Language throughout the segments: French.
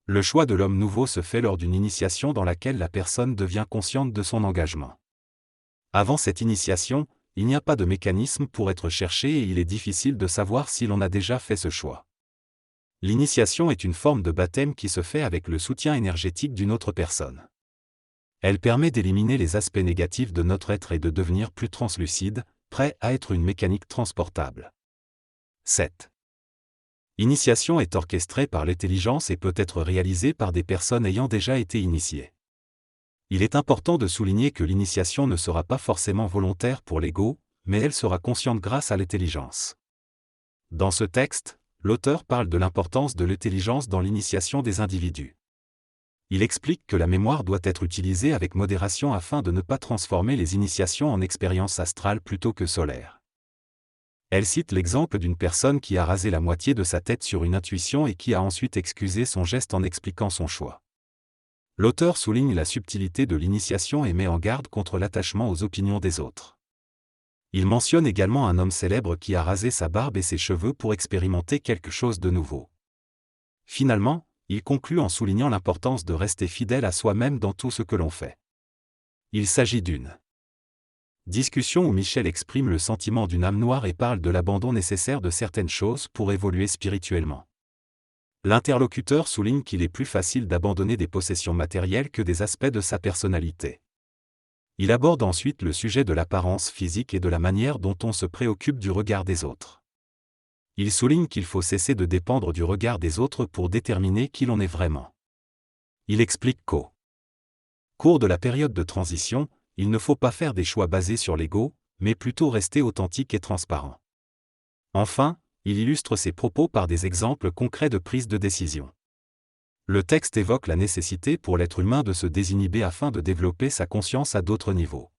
Le choix de l'homme nouveau se fait lors d'une initiation dans laquelle la personne devient consciente de son engagement. Avant cette initiation, il n'y a pas de mécanisme pour être cherché et il est difficile de savoir si l'on a déjà fait ce choix. L'initiation est une forme de baptême qui se fait avec le soutien énergétique d'une autre personne. Elle permet d'éliminer les aspects négatifs de notre être et de devenir plus translucide, prêt à être une mécanique transportable. 7. L'initiation est orchestrée par l'intelligence et peut être réalisée par des personnes ayant déjà été initiées. Il est important de souligner que l'initiation ne sera pas forcément volontaire pour l'ego, mais elle sera consciente grâce à l'intelligence. Dans ce texte, l'auteur parle de l'importance de l'intelligence dans l'initiation des individus. Il explique que la mémoire doit être utilisée avec modération afin de ne pas transformer les initiations en expériences astrales plutôt que solaires. Elle cite l'exemple d'une personne qui a rasé la moitié de sa tête sur une intuition et qui a ensuite excusé son geste en expliquant son choix. L'auteur souligne la subtilité de l'initiation et met en garde contre l'attachement aux opinions des autres. Il mentionne également un homme célèbre qui a rasé sa barbe et ses cheveux pour expérimenter quelque chose de nouveau. Finalement, il conclut en soulignant l'importance de rester fidèle à soi-même dans tout ce que l'on fait. Il s'agit d'une discussion où Michel exprime le sentiment d'une âme noire et parle de l'abandon nécessaire de certaines choses pour évoluer spirituellement. L'interlocuteur souligne qu'il est plus facile d'abandonner des possessions matérielles que des aspects de sa personnalité. Il aborde ensuite le sujet de l'apparence physique et de la manière dont on se préoccupe du regard des autres. Il souligne qu'il faut cesser de dépendre du regard des autres pour déterminer qui l'on est vraiment. Il explique qu'au cours de la période de transition, il ne faut pas faire des choix basés sur l'ego, mais plutôt rester authentique et transparent. Enfin, il illustre ses propos par des exemples concrets de prise de décision. Le texte évoque la nécessité pour l'être humain de se désinhiber afin de développer sa conscience à d'autres niveaux.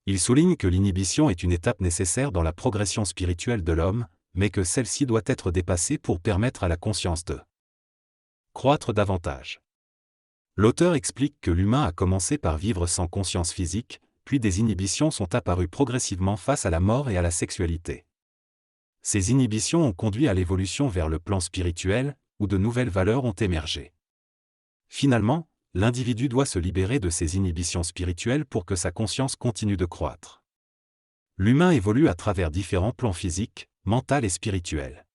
Il souligne que l'inhibition est une étape nécessaire dans la progression spirituelle de l'homme, mais que celle-ci doit être dépassée pour permettre à la conscience de croître davantage. L'auteur explique que l'humain a commencé par vivre sans conscience physique, puis des inhibitions sont apparues progressivement face à la mort et à la sexualité. Ces inhibitions ont conduit à l'évolution vers le plan spirituel, où de nouvelles valeurs ont émergé. Finalement, l'individu doit se libérer de ces inhibitions spirituelles pour que sa conscience continue de croître. L'humain évolue à travers différents plans physiques, mentaux et spirituels.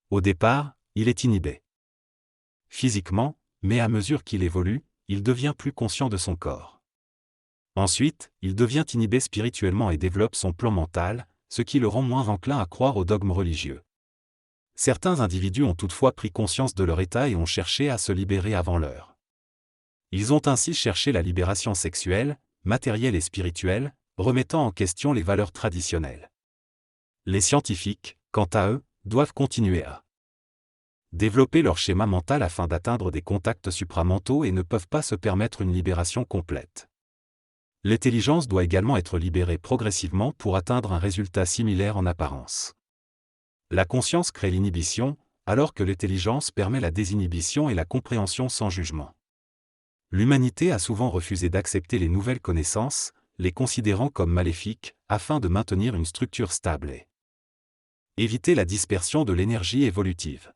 Au départ, il est inhibé physiquement, mais à mesure qu'il évolue, il devient plus conscient de son corps. Ensuite, il devient inhibé spirituellement et développe son plan mental, ce qui le rend moins enclin à croire aux dogmes religieux. Certains individus ont toutefois pris conscience de leur état et ont cherché à se libérer avant l'heure. Ils ont ainsi cherché la libération sexuelle, matérielle et spirituelle, remettant en question les valeurs traditionnelles. Les scientifiques, quant à eux, doivent continuer à développer leur schéma mental afin d'atteindre des contacts supramentaux et ne peuvent pas se permettre une libération complète. L'intelligence doit également être libérée progressivement pour atteindre un résultat similaire en apparence. La conscience crée l'inhibition, alors que l'intelligence permet la désinhibition et la compréhension sans jugement. L'humanité a souvent refusé d'accepter les nouvelles connaissances, les considérant comme maléfiques, afin de maintenir une structure stable et éviter la dispersion de l'énergie évolutive.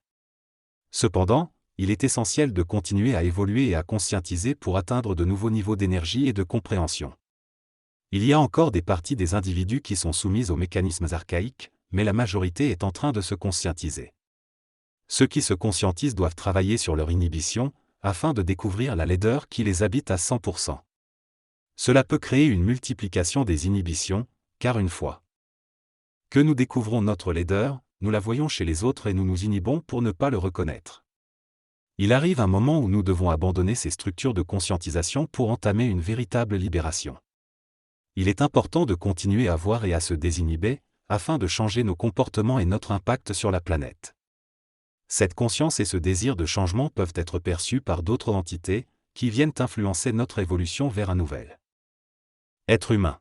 Cependant, il est essentiel de continuer à évoluer et à conscientiser pour atteindre de nouveaux niveaux d'énergie et de compréhension. Il y a encore des parties des individus qui sont soumises aux mécanismes archaïques, mais la majorité est en train de se conscientiser. Ceux qui se conscientisent doivent travailler sur leur inhibition, afin de découvrir la laideur qui les habite à 100%. Cela peut créer une multiplication des inhibitions, car une fois que nous découvrons notre laideur, nous la voyons chez les autres et nous nous inhibons pour ne pas le reconnaître. Il arrive un moment où nous devons abandonner ces structures de conscientisation pour entamer une véritable libération. Il est important de continuer à voir et à se désinhiber, afin de changer nos comportements et notre impact sur la planète. Cette conscience et ce désir de changement peuvent être perçus par d'autres entités, qui viennent influencer notre évolution vers un nouvel être humain.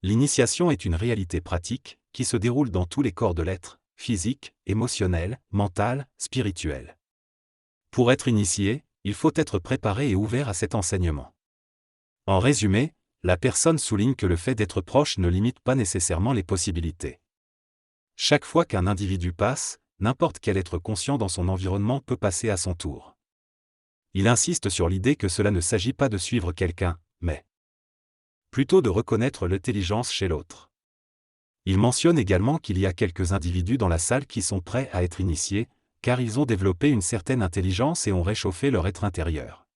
L'initiation est une réalité pratique, qui se déroule dans tous les corps de l'être, physique, émotionnel, mental, spirituel. Pour être initié, il faut être préparé et ouvert à cet enseignement. En résumé, la personne souligne que le fait d'être proche ne limite pas nécessairement les possibilités. Chaque fois qu'un individu passe, n'importe quel être conscient dans son environnement peut passer à son tour. Il insiste sur l'idée que cela ne s'agit pas de suivre quelqu'un, mais plutôt de reconnaître l'intelligence chez l'autre. Il mentionne également qu'il y a quelques individus dans la salle qui sont prêts à être initiés, car ils ont développé une certaine intelligence et ont réchauffé leur être intérieur.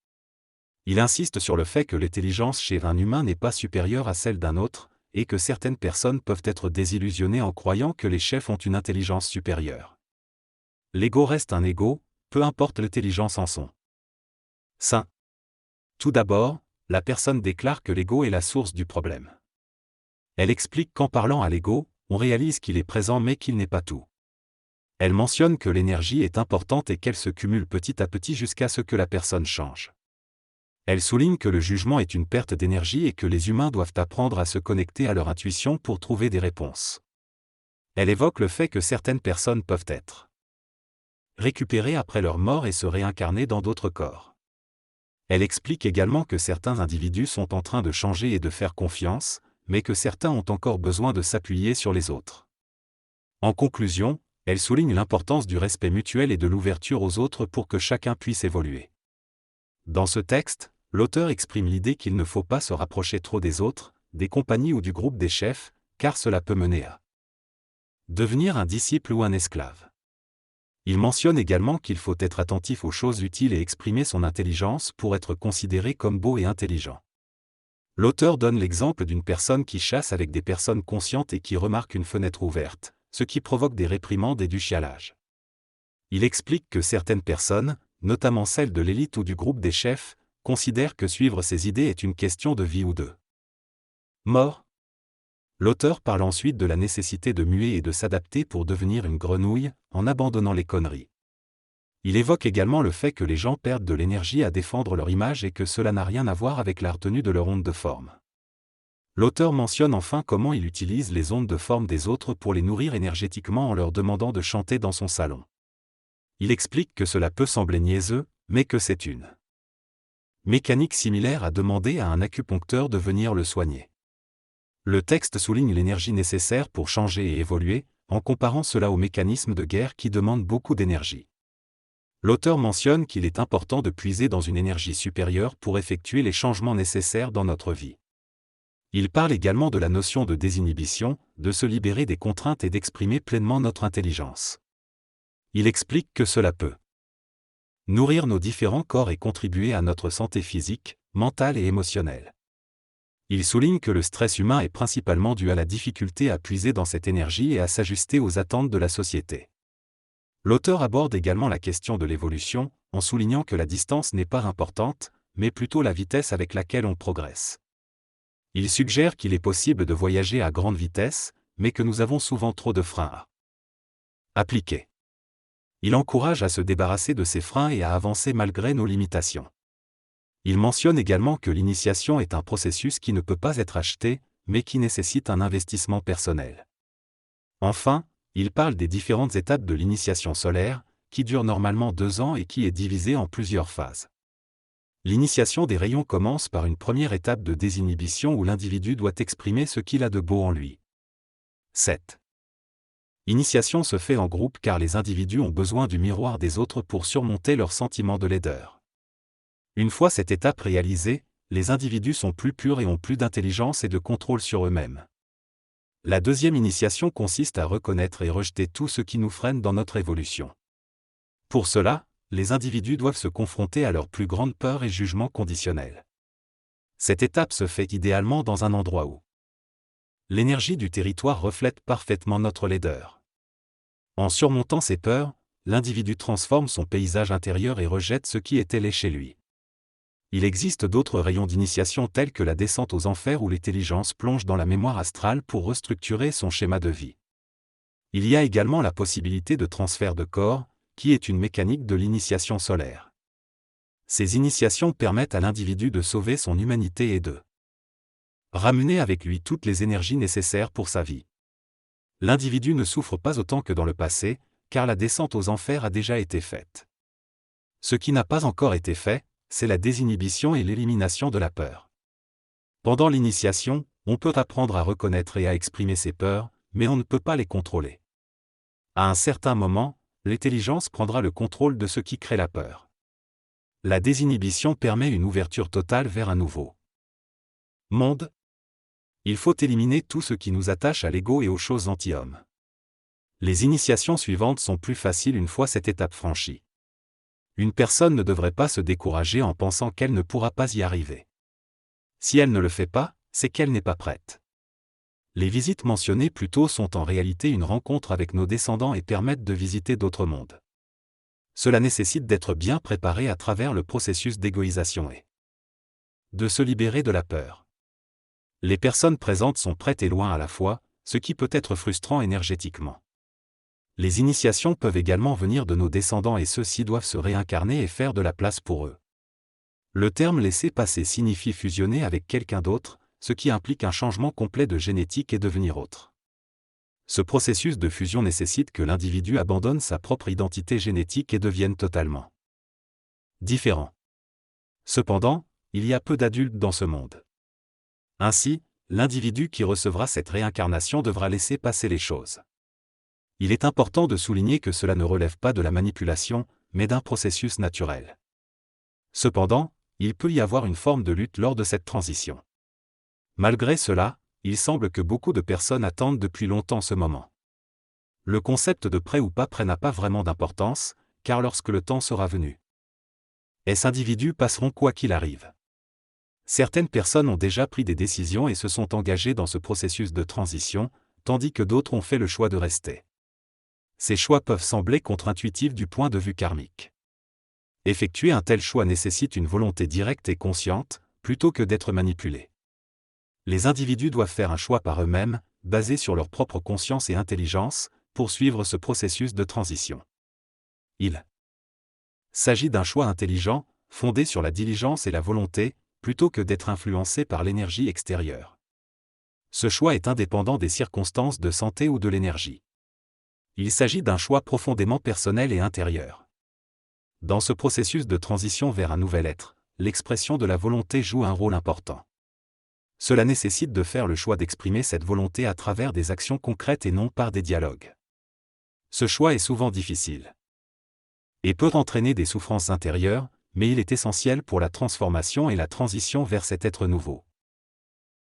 Il insiste sur le fait que l'intelligence chez un humain n'est pas supérieure à celle d'un autre, et que certaines personnes peuvent être désillusionnées en croyant que les chefs ont une intelligence supérieure. L'ego reste un ego, peu importe l'intelligence en son sein. Tout d'abord, la personne déclare que l'ego est la source du problème. Elle explique qu'en parlant à l'ego, on réalise qu'il est présent mais qu'il n'est pas tout. Elle mentionne que l'énergie est importante et qu'elle se cumule petit à petit jusqu'à ce que la personne change. Elle souligne que le jugement est une perte d'énergie et que les humains doivent apprendre à se connecter à leur intuition pour trouver des réponses. Elle évoque le fait que certaines personnes peuvent être récupérées après leur mort et se réincarner dans d'autres corps. Elle explique également que certains individus sont en train de changer et de faire confiance, mais que certains ont encore besoin de s'appuyer sur les autres. En conclusion, elle souligne l'importance du respect mutuel et de l'ouverture aux autres pour que chacun puisse évoluer. Dans ce texte, l'auteur exprime l'idée qu'il ne faut pas se rapprocher trop des autres, des compagnies ou du groupe des chefs, car cela peut mener à devenir un disciple ou un esclave. Il mentionne également qu'il faut être attentif aux choses utiles et exprimer son intelligence pour être considéré comme beau et intelligent. L'auteur donne l'exemple d'une personne qui chasse avec des personnes conscientes et qui remarque une fenêtre ouverte, ce qui provoque des réprimandes et du chialage. Il explique que certaines personnes, notamment celles de l'élite ou du groupe des chefs, considèrent que suivre ses idées est une question de vie ou de mort. L'auteur parle ensuite de la nécessité de muer et de s'adapter pour devenir une grenouille, en abandonnant les conneries. Il évoque également le fait que les gens perdent de l'énergie à défendre leur image et que cela n'a rien à voir avec la retenue de leur onde de forme. L'auteur mentionne enfin comment il utilise les ondes de forme des autres pour les nourrir énergétiquement en leur demandant de chanter dans son salon. Il explique que cela peut sembler niaiseux, mais que c'est une mécanique similaire à demander à un acupuncteur de venir le soigner. Le texte souligne l'énergie nécessaire pour changer et évoluer, en comparant cela aux mécanismes de guerre qui demandent beaucoup d'énergie. L'auteur mentionne qu'il est important de puiser dans une énergie supérieure pour effectuer les changements nécessaires dans notre vie. Il parle également de la notion de désinhibition, de se libérer des contraintes et d'exprimer pleinement notre intelligence. Il explique que cela peut nourrir nos différents corps et contribuer à notre santé physique, mentale et émotionnelle. Il souligne que le stress humain est principalement dû à la difficulté à puiser dans cette énergie et à s'ajuster aux attentes de la société. L'auteur aborde également la question de l'évolution, en soulignant que la distance n'est pas importante, mais plutôt la vitesse avec laquelle on progresse. Il suggère qu'il est possible de voyager à grande vitesse, mais que nous avons souvent trop de freins à appliquer. Il encourage à se débarrasser de ces freins et à avancer malgré nos limitations. Il mentionne également que l'initiation est un processus qui ne peut pas être acheté, mais qui nécessite un investissement personnel. Enfin, il parle des différentes étapes de l'initiation solaire, qui dure normalement 2 ans et qui est divisée en plusieurs phases. L'initiation des rayons commence par une première étape de désinhibition où l'individu doit exprimer ce qu'il a de beau en lui. 7. Initiation se fait en groupe car les individus ont besoin du miroir des autres pour surmonter leur sentiment de laideur. Une fois cette étape réalisée, les individus sont plus purs et ont plus d'intelligence et de contrôle sur eux-mêmes. La deuxième initiation consiste à reconnaître et rejeter tout ce qui nous freine dans notre évolution. Pour cela, les individus doivent se confronter à leurs plus grandes peurs et jugements conditionnels. Cette étape se fait idéalement dans un endroit où l'énergie du territoire reflète parfaitement notre laideur. En surmontant ces peurs, l'individu transforme son paysage intérieur et rejette ce qui était laid chez lui. Il existe d'autres rayons d'initiation tels que la descente aux enfers où l'intelligence plonge dans la mémoire astrale pour restructurer son schéma de vie. Il y a également la possibilité de transfert de corps, qui est une mécanique de l'initiation solaire. Ces initiations permettent à l'individu de sauver son humanité et de ramener avec lui toutes les énergies nécessaires pour sa vie. L'individu ne souffre pas autant que dans le passé, car la descente aux enfers a déjà été faite. Ce qui n'a pas encore été fait, c'est la désinhibition et l'élimination de la peur. Pendant l'initiation, on peut apprendre à reconnaître et à exprimer ses peurs, mais on ne peut pas les contrôler. À un certain moment, l'intelligence prendra le contrôle de ce qui crée la peur. La désinhibition permet une ouverture totale vers un nouveau monde. Il faut éliminer tout ce qui nous attache à l'ego et aux choses anti-hommes. Les initiations suivantes sont plus faciles une fois cette étape franchie. Une personne ne devrait pas se décourager en pensant qu'elle ne pourra pas y arriver. Si elle ne le fait pas, c'est qu'elle n'est pas prête. Les visites mentionnées plus tôt sont en réalité une rencontre avec nos descendants et permettent de visiter d'autres mondes. Cela nécessite d'être bien préparé à travers le processus d'égoïsation et de se libérer de la peur. Les personnes présentes sont prêtes et loin à la fois, ce qui peut être frustrant énergétiquement. Les initiations peuvent également venir de nos descendants et ceux-ci doivent se réincarner et faire de la place pour eux. Le terme laisser passer signifie fusionner avec quelqu'un d'autre, ce qui implique un changement complet de génétique et devenir autre. Ce processus de fusion nécessite que l'individu abandonne sa propre identité génétique et devienne totalement différent. Cependant, il y a peu d'adultes dans ce monde. Ainsi, l'individu qui recevra cette réincarnation devra laisser passer les choses. Il est important de souligner que cela ne relève pas de la manipulation, mais d'un processus naturel. Cependant, il peut y avoir une forme de lutte lors de cette transition. Malgré cela, il semble que beaucoup de personnes attendent depuis longtemps ce moment. Le concept de prêt ou pas prêt n'a pas vraiment d'importance, car lorsque le temps sera venu, ces individus passeront quoi qu'il arrive. Certaines personnes ont déjà pris des décisions et se sont engagées dans ce processus de transition, tandis que d'autres ont fait le choix de rester. Ces choix peuvent sembler contre-intuitifs du point de vue karmique. Effectuer un tel choix nécessite une volonté directe et consciente, plutôt que d'être manipulé. Les individus doivent faire un choix par eux-mêmes, basé sur leur propre conscience et intelligence, pour suivre ce processus de transition. Il s'agit d'un choix intelligent, fondé sur la diligence et la volonté, plutôt que d'être influencé par l'énergie extérieure. Ce choix est indépendant des circonstances de santé ou de l'énergie. Il s'agit d'un choix profondément personnel et intérieur. Dans ce processus de transition vers un nouvel être, l'expression de la volonté joue un rôle important. Cela nécessite de faire le choix d'exprimer cette volonté à travers des actions concrètes et non par des dialogues. Ce choix est souvent difficile et peut entraîner des souffrances intérieures, mais il est essentiel pour la transformation et la transition vers cet être nouveau.